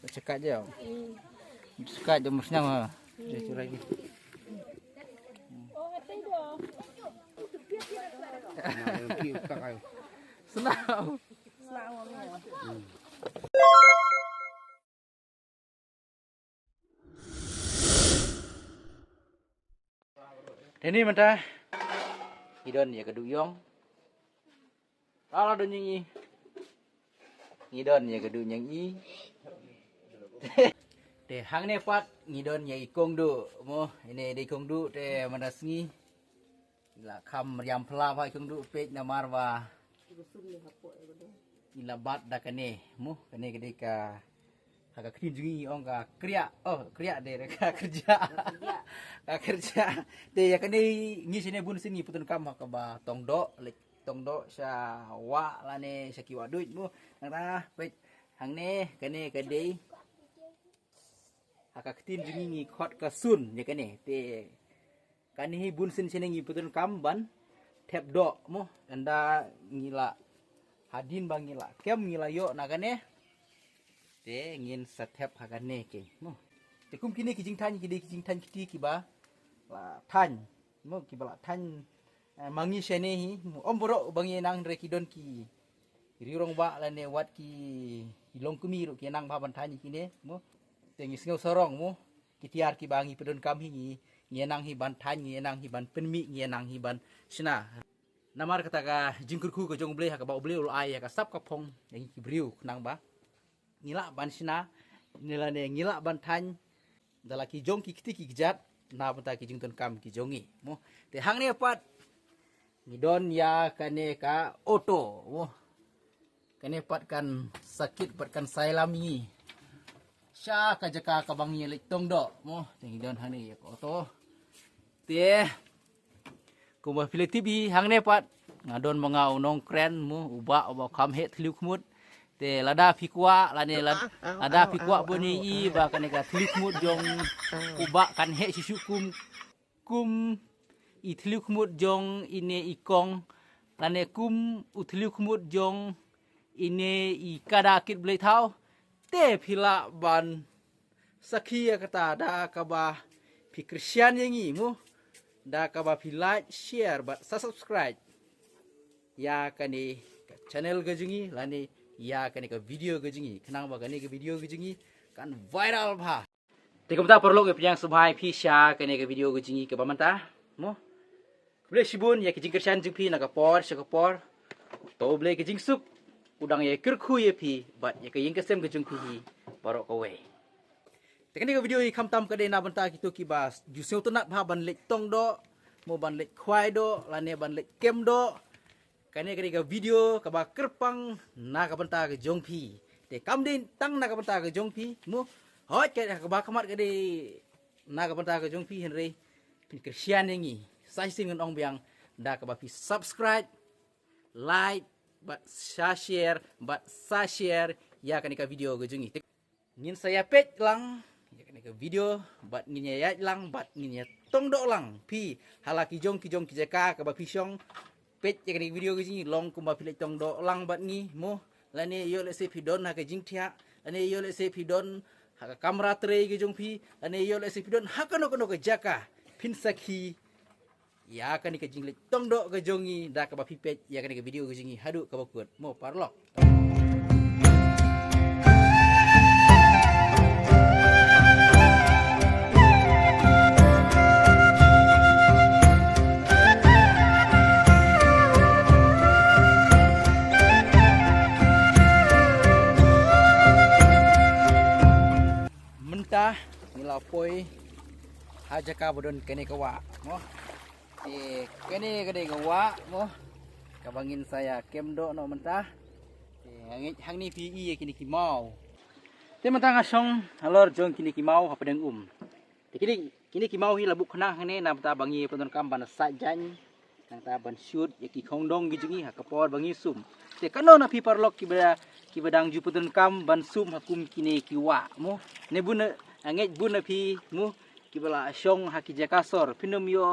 Cekat je. Cekat je musnang ah. Dia curai ni. Senang. Ini mentah. Idon ya keduk yong. Kalau ada nyanyi. Idon ya keduk nyanyi. Te hang ne pat ngidon ya ikong du. Mo ini de ikong du te manasngi. Ila kham riam phla ba ikong du pej namar wa. Ila bat da kane mo kane gede ka agak kini jungi ong ka kriya de ka kerja ka kerja de ya kene ngi sini bun sini putun kam ka ba tongdo lek tongdo sa wa lane sa kiwa duit mo nang pej hang ne kane kade agak tin jungi ngi khot ka sun ya kane te kane bun sini ngi putun kam ban tep do mo anda ngila hadin bang ngila kem ngila yo na kane te ngin satep hakane ke mo te kum kini kijing tan kiti kiba la tan mo kiba la tan mangi shene hi om boro bangi nang re kidon ki rirong ba la ne wat ki ilong kumi ro ki nang ba ban tan kine mo te ngi sngau sorong mo kitiar ki bangi pedon kam hi ngi nang hi ban tan ngi nang hi ban penmi ngi nang hi ban sina namar kata ka jingkurku ko jong ble ha ka ba ble ul ai ka sap ka phong yang ki briu nang ba ngila ban sina nilane ngila ban tan dalaki jong ki kiti ki jat na banta ki jington kam ki jongi mo te hang ne pat ngidon ya kane ka oto mo kane pat kan sakit pat kan sailami sya ka jaka ka bang yelik tong do mo te ngidon hang ne ya oto te kuma pilih TV hang ne pat ngadon mangau nong kren mo uba kam he thliu khmut te lada pikwa lane lada pikwa boni I ba kan ka thlik mut jong uba kan he sisu kum I thlik mut jong ine ikong lane kum uthlik mut jong ine I kadakit blai thau te phila ban sakhi kata da ka ba phi Christian yangi mu da ka ba phi like share ba subscribe ya kani channel gajungi lane ya kani ka video gejingi kenang ba kani ka video gejingi kan viral bha te kamta perlu ke piang subhai phi sha kani ka video gejingi ke bamanta mo ble sibun ya kijing kersan jing phi na ka por sha ka por to ble kijing sup udang ya kirkhu ye phi bat ya ka ying kesem gejung phi barok ka we te kani ka video hi khamtam ka de na banta kitu ki bas ju seu tunat bha ban lek tong do mo ban lek khwai do lane ban lek kem do kane ka video ka ba kerpang na ka banta ka jongpi te kam din tang na ka banta ka jongpi mo hot ka ba kamat ka de na ka banta ka jongpi henry pin Christian ngi sai singon ong biang da ka ba pi subscribe like but share ya kane ka video ka jungi ngin saya page lang ya kane ka video but ngin ya lang but ngin ya tong do lang pi halaki jong ki jaka ka ba pi song page ya kani video ke long kumba pilih tong do lang bat ni mo lane yo le se pidon ha ke jing thia lane yo le se pidon ha ka kamera tre ke jong pi lane yo le se pidon ha ka no ke jaka pin sakhi ya kani ke jing le tong do ke jongi da ka ba pi page ya kani ke video ke jingi hadu ka bakut mo parlok poi aja ka bodon kene kawa mo ti kene gede kawa mo kabangin saya kemdo no mentah ti hang ni pi I kini ki mau te mentang asong alor jong kini ki mau hapadeng ti kini ki mau hi labuk khna hane na ta bangi pondon kam ban sajan nang ta ban shoot ya ki khongdong gijungi ha kapor bangi sum te kano na pi parlok ki badang ju pondon kam ban sum hakum kini ki wa mo ne bun anget bun api mu kibala syong haki jakasor pinom yo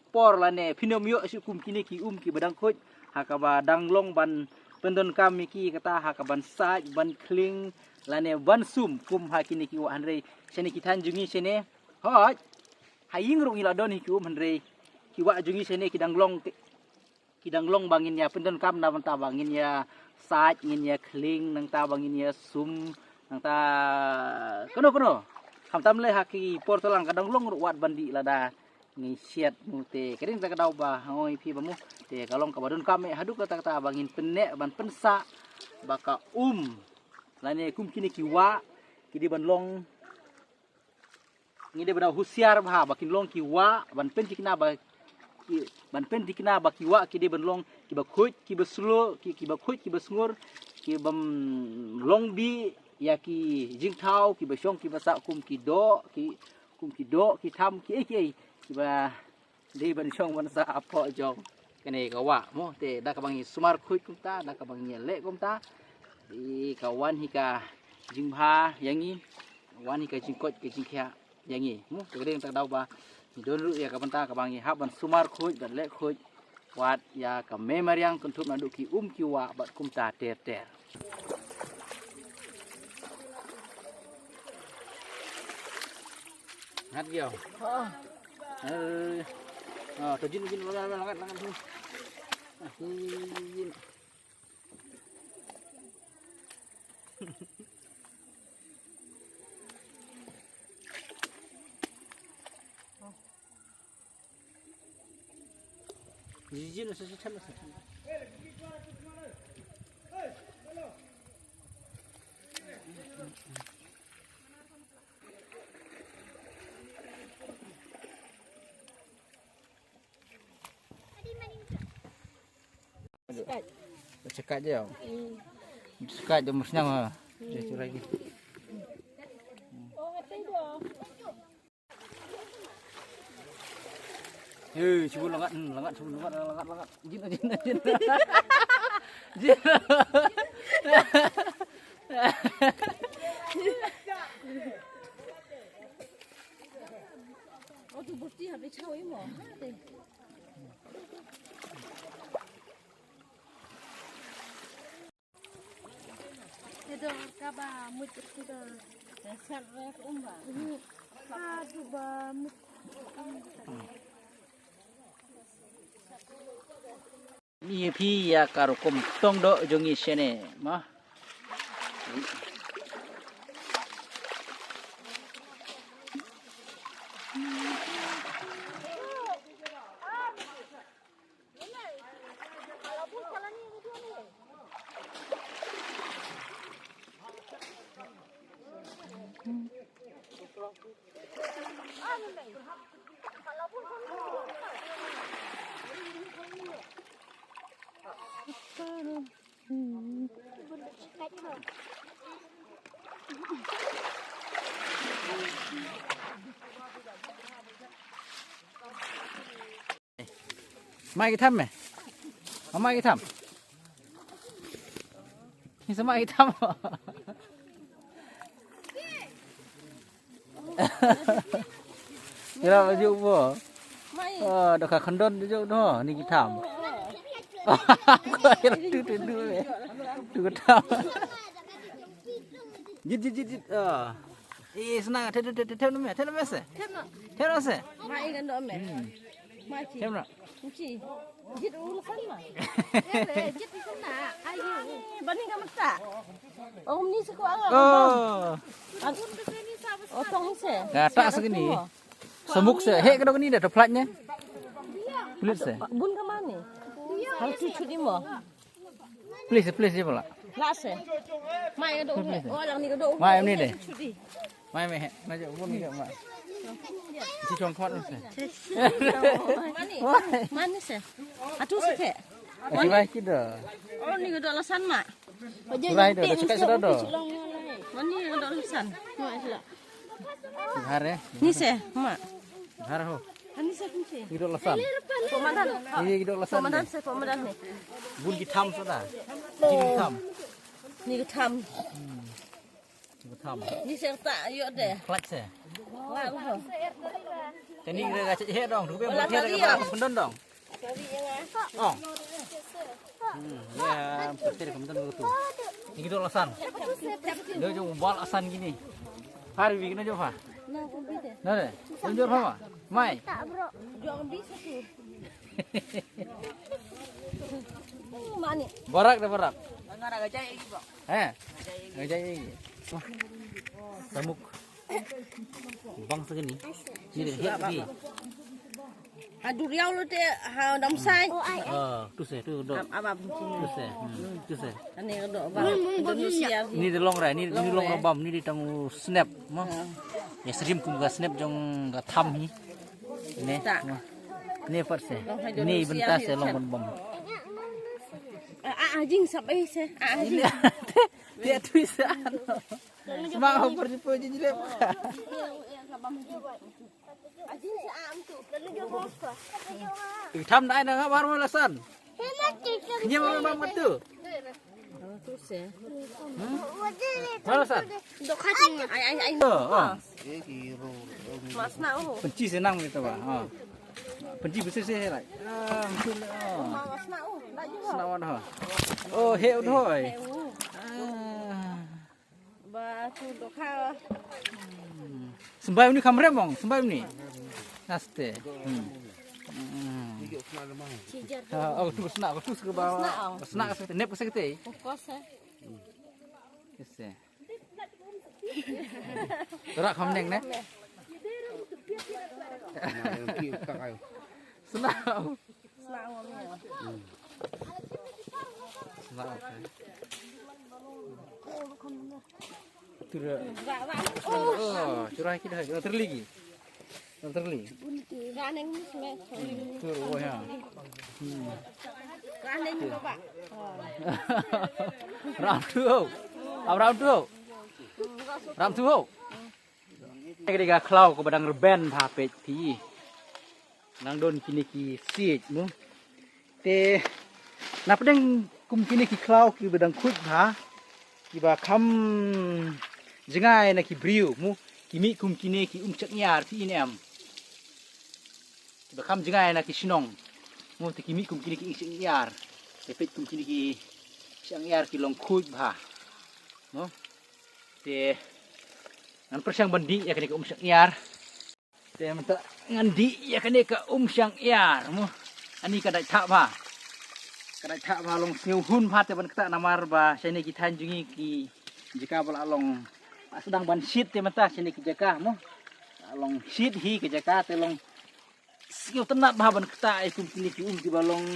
por lane pinom yo sukum kini ki ki badang khoj hakaba danglong ban pendon kami ki kata hakaban saj ban kling lane ban sum kum hakini ki wa hanre sene kitan jungi sene hoj haying ru ngila don hiku hanre ki wa jungi sene kidanglong bangin ya pendon kam na ta bangin ya saj ngin ya kling nang ta bangin ya sum nang ta kono kam tam le haki portolang kadanglong ru wat bandi lada ngi siat mute kering ta kadau ba oi pi bamu te kalong kabadon kame haduk kata bangin penek ban pensa baka lane kum kini kiwa kidi ban long ngide bana husiar bah bakin long kiwa ban pen tikna ba ban pen tikna ba kiwa kidi ban long kiba khut kiba slo kiba khut kiba sngur kibam long bi ya ki jingthau kiba syong kiba sa kum kido ki tham ki kiba di ban syong ban sa apo jong kene kawa mo te da kabang sumar khut kum ta da kabang le kum ta di kawan hika jingha yangi wan hika jingkot ke jingkhia yangi mu tegeng tak dau ba don ru ya kabanta kabang hab ban sumar khut ban le khut wat ya ka memariang kuntup nadu ki kiwa bat kum ta ter ngat yo tojin langat jin Jijin nó sẽ chăm nó sẽ cekat je. Cekat je musnah mah. Dia curah lagi. Cuba langat, langat. Jin. Jin. Oh, tu bukti habis caw ini mah. Itu kaba muncul itu dasar rek umba. Aduh ba Ni pi ya karukum tong do jongi sene mah. Mai cái thăm này, mai cái thăm,นี่สมัยทำเดี๋ยวเราอยู่บ่เดี๋ยวขาคันดนอยู่เนาะนี่กี่ทำก็ยังดูเลยดูก็ทำยิดsenangเท่านั้นไหมสิเท่านั้นสิ mai kan dom me. Mai ci. เท่านั้น Ci. Jit urusan mah. Jit di sana, ayo. Bani ka mata. Om ni sekolah. Oh, tong se. Nah, tak segini. Semuk se. Hek kedok ni dah teplatnya. Pelit se. Bun ke mana? Hal cucu di mo. Pelit je pula. Lah se. Mai ka dok. Oh, lang ni ka dok. Mai ni deh. Mai meh. Najak pun ni mak. Ci chong khot se. Mani. Mani se. Atu se ke. Ci bai kita. Oh, ni ka dok lasan mak. Sulai dah cekat sudah dah. Mani ka dok lasan. Mak sila. Har ya. Ni se, mak. Har ho. Ani se kunci. Kita lasan. Komandan. Ini kita lasan. Komandan se komandan ni. Bun hitam sudah. Jin hitam. Ni ka tham. Hitam. Ni se tak yo deh. Klat se. Wah, loh. Tadi kita gacet he dong. Dupe buat he dekat pendon dong. Oh. Ya, pasti dekat pendon tu. Ini gitu alasan. Dia cuma buat alasan gini. Hari bikin aja apa? Nah, aku beda. Nah deh, tunjuk apa? Mai. Tak bro. Jangan bisa tuh. Mana? Barak dah barak. Enggak ada gajah ini, Bro. Ngajak ini. Wah. Samuk. Bang segini. Ni dia hiap ni. Aduh, riau lu deh, ha dam sai. Tu saya tu dok. Apa begini? Tu saya. Tu saya. Ini dok bang Indonesia. Ni dia long rai, ni long robam, ni dia tang snap, mah. Ya serim kum ga snap jong ga tham ni. Ni. Ni part saya. Ni bentar saya long bom. Anjing sampai saya. Anjing. Dia tulisan. Semak apa pergi jelek. Anjing si am tu. Lalu dia apa? Tham đại dah ngabar mo lasan. Hemat kita. Nya memang betul. Tu saya. Malasan. Dok hati ai. Mas nak oh. Benci senang gitu ba. Ha. Benci besar saya lại. Betul. Mas nak oh. Tak juga. Senang dah. Oh, heu thôi. Batu dok ha. Sembayang ni kamera bang, sembayang ni. Naste. Oh, tu senak, tu ke bawah. Senak ke nep ke sekete. Fokus eh. Kese. Terak kam neng ne. Senak. Senang ngomong. Senak. Tu dah. Oh, curah kita dah terligi. Terligi. Ganeng ni semua. Tu oh ya. Ganeng ni Pak. Ram tu. Ram tu. Ram tu. Ketika klau ke badang reben tha pej pi. Nang don kini ki siej mu. Te na pedeng kum kini ki klau ki badang khut tha. Ki ba kham jengai na ki briu mu. Kimi kum kini ki chak nyar pi inem. Ki ba kham jengai na ki sinong. Mu te kimi kum kini ki chak nyar. Te pej kum kini ki chak nyar ki long khut ba. Mu. Te nan persiang bandi ya kene ke chak nyar. Te menta ngandi ya kene ke chak nyar mu. Ani kadai thak ba. Kadai thak ba long siu hun phat te ban kata namar ba sene ki thanjungi ki jika bala long sedang ban sit te menta sene ki jaka mu. Long sit hi ke jaka te long siu tenat ba ban kata ai kum kini ki ki balong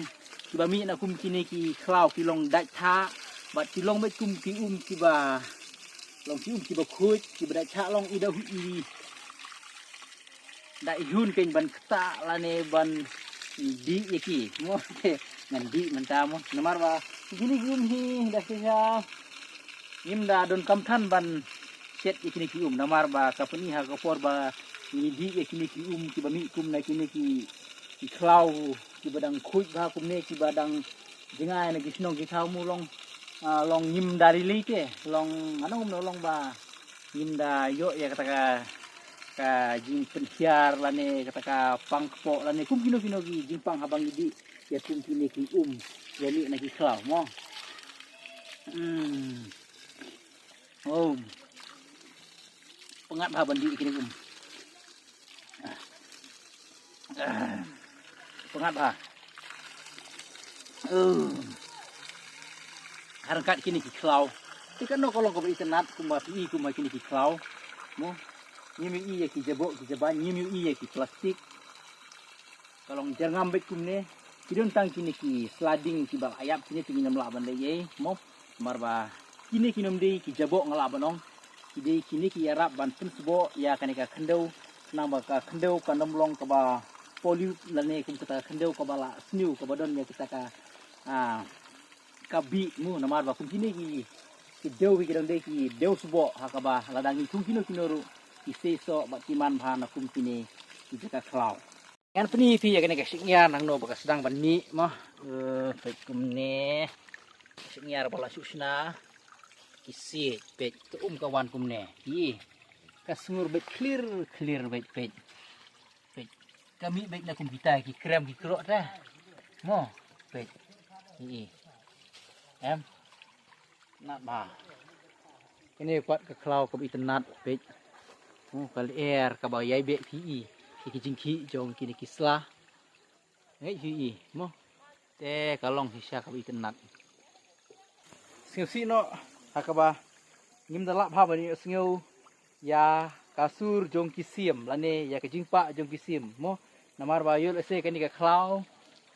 ki ba mi na kum kini ki klau ki long dai tha ba ki long mai kum ki ki ba long ki ba khuj ki ba dai tha long ida hu i dai hun ken ban kata lane ban di yaki mo te ngandi menta mo namar ba gini hi dah sia imda don kamthan ban set ikini ki namar ba kapani ha kapor ba ni di ikini ki ki ba mi kum na kini ki klau ki badang khuj ba kum ne ki badang jengai na ki snong ki thau mu long long nyim dari li te long anong long ba nyim da yo ya kata ka jing penhiar lane kata ka pangpo lane kum kino ki jing pang habang idi ya kum kini ki jadi na ki klau mo oh pengat ba bandi kini pengat ba harkat kini ki klau ikan no kolong ko internet kumba pi kumba kini ki klau mo nyimi iya ki jabok ki jaban nyimi iya ki plastik kalau jangan ambek kumne kidon tang kini ki sliding ki bal ayap kini tingin namla bande ye mo marba kini kinom de ki jabok ngala banong kide kini ki yarap ban pun sebo ya kanika khendau namba ka khendau kandom long ka ba poliu lane kum kata khendau ka bala sniu ka badon ya kita ka bi mu namar ba kum kini ki deu ki dong de ki deu sebo ha ka ba ladang kum kino kinoru iseso batiman bhana kum kini jaka klau kan peni pi ya kene kasiknya nang no bekas sedang bani mah pet kum ne siknya bala susna isi pet tu kawan kum ne hi kasungur bet clear bet kami bet na kum kita ki krem ki krok dah mo pet hi em nat ba ini pat ke klau ke internet page kali air ke bayai be pi ki jingki jong kini kislah ngai hi mo te kalong hisya ke internet siu si no hakaba ngim dalap ha bani siu ya kasur jong kisim lane ya ke jingpa jong kisim mo namar ba yul ese kani ke klau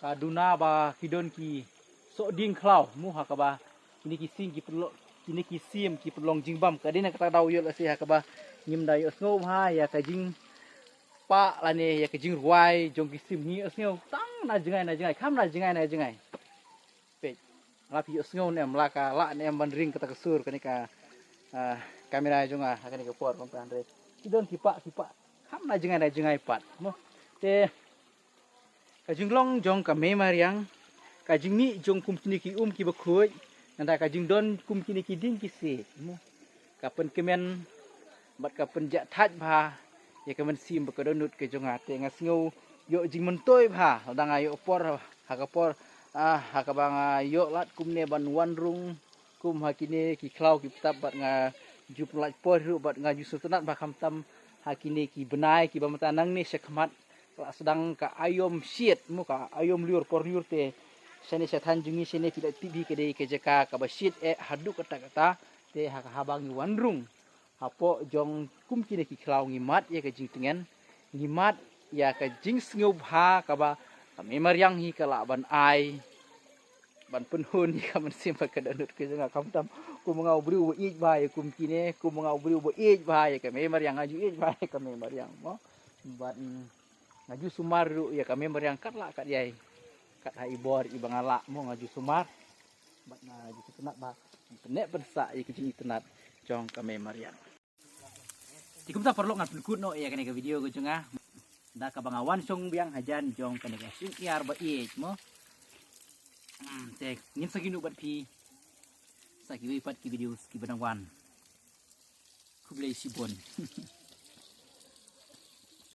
ka duna ba kidon ki so ding klau mu hakaba kini kising ki perlo kini kisim ki perlong jingbam kadina kata dau yul ese hakaba ngim dai osngom ha ya ka jing pa lane ya ka jing ruai jong kisim ni osngom tang na jengai kham na jengai pe la pi osngom ne mlaka la ne bandring kata kesur kani ka kamera jonga kani ka por pam andre kidon kipa kham na jengai pat mo te ka jinglong jong ka me mariang ka jingni jong kum kini ki ki bakhuj nanda ka jingdon kum kini ki ding ki se mo kapen kemen bat kapen ja thaj bha ya kemen sim bakodonut ke jonga te ngasngau yo jing mentoi bha dang ayo por ha ka por ha ka bang yo lat kum ne ban wan rung kum ha kini ki klau ki tap bat nga jup lat por ru bat nga jusut nat ba kham tam ha kini ki benai ki ba mata nang ni sekmat sedang ka ayom siet mu ka ayom liur por liur te sene setan jungi sene tidak tibi ke dei ke jeka ka ba siet hadu kata te ha ka habang ni wanrung hapo jong kum kini ki klau ngimat ya ke jing tengen ngimat ya ka jing sngu bha ka ba memar yang hi kala ban ai ban penhun hi ka man sim ka danut ke janga kam tam ku mangau bru ij ba ya kum kini ku mangau bru bo ij ba ya ka memar yang aju ij ba ya ka memar yang mo ban ngaju sumar ru ya kami member yang kat lah kat yai kat hai bor ibang ala mo ngaju sumar bat ngaju tenat ba nek bersa ya kecing tenat jong kami marian tikum ta perlu ngan pelukut no ya kene ke video go jengah da ka bangawan song biang hajan jong kene ke sing iar ba ich mo te ngin saginu bat pi sa ki wi pat ki video ki banang wan ku blai sibon